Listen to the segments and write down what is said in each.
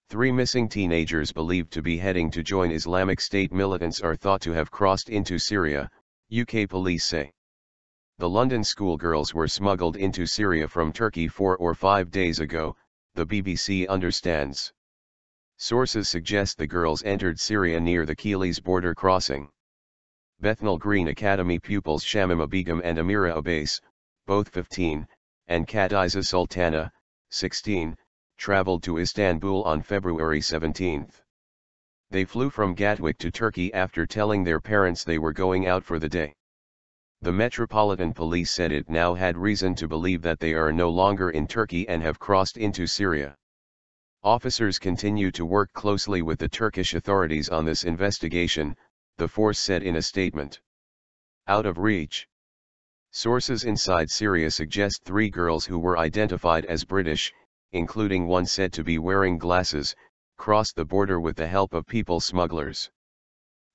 3 missing teenagers believed to be heading to join Islamic State militants are thought to have crossed into Syria, UK police say. The London schoolgirls were smuggled into Syria from Turkey 4 or 5 days ago, the BBC understands. Sources suggest the girls entered Syria near the Kilis border crossing. Bethnal Green Academy pupils Shamima Begum and Amira Abase, both 15, and Kadiza Sultana, 16, traveled to Istanbul on February 17. They flew from Gatwick to Turkey after telling their parents they were going out for the day. The Metropolitan Police said it now had reason to believe that they are no longer in Turkey and have crossed into Syria. Officers continue to work closely with the Turkish authorities on this investigation, the force said in a statement. Out of reach. Sources inside Syria suggest 3 girls who were identified as British, including one said to be wearing glasses, crossed the border with the help of people smugglers.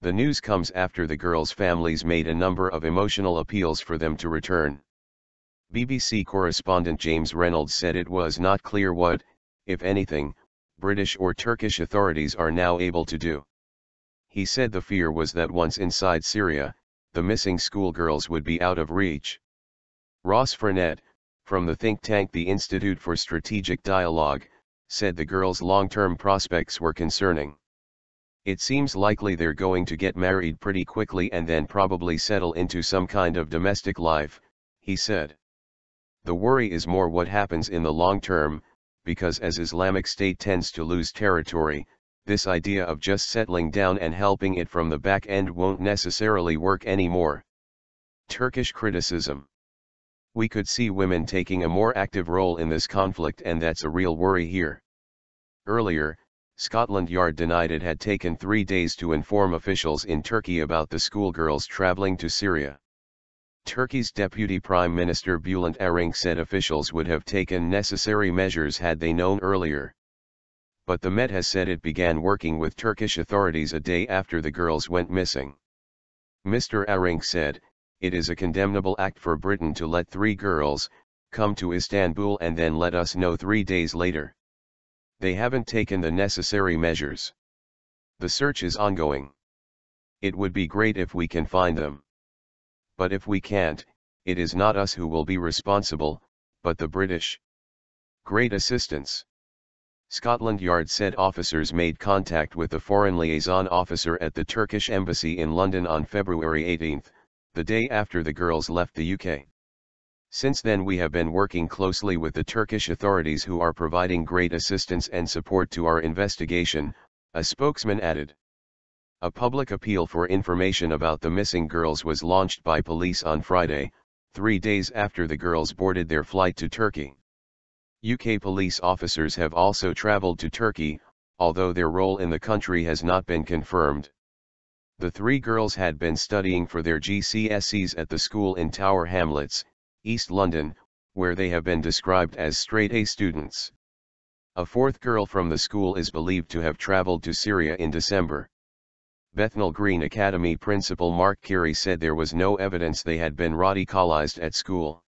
The news comes after the girls' families made a number of emotional appeals for them to return. BBC correspondent James Reynolds said it was not clear what, if anything, British or Turkish authorities are now able to do. He said the fear was that once inside Syria, the missing schoolgirls would be out of reach. Ross Frenette, from the think tank the Institute for Strategic Dialogue, said the girls' long-term prospects were concerning. It seems likely they're going to get married pretty quickly and then probably settle into some kind of domestic life, he said. The worry is more what happens in the long term, because as Islamic State tends to lose territory, this idea of just settling down and helping it from the back end won't necessarily work anymore. Turkish criticism. We could see women taking a more active role in this conflict, and that's a real worry here. Earlier, Scotland Yard denied it had taken 3 days to inform officials in Turkey about the schoolgirls travelling to Syria. Turkey's Deputy Prime Minister Bülent Arınç said officials would have taken necessary measures had they known earlier. But the Met has said it began working with Turkish authorities a day after the girls went missing. Mr. Arınç said, "It is a condemnable act for Britain to let 3 girls come to Istanbul and then let us know 3 days later. They haven't taken the necessary measures. The search is ongoing. It would be great if we can find them. But if we can't, it is not us who will be responsible, but the British." Great assistance. Scotland Yard said officers made contact with the Foreign Liaison Officer at the Turkish Embassy in London on February 18, the day after the girls left the UK. Since then we have been working closely with the Turkish authorities who are providing great assistance and support to our investigation, a spokesman added. A public appeal for information about the missing girls was launched by police on Friday, 3 days after the girls boarded their flight to Turkey. UK police officers have also travelled to Turkey, although their role in the country has not been confirmed. The 3 girls had been studying for their GCSEs at the school in Tower Hamlets, East London, where they have been described as straight-A students. A 4th girl from the school is believed to have travelled to Syria in December. Bethnal Green Academy principal Mark Carey said there was no evidence they had been radicalised at school.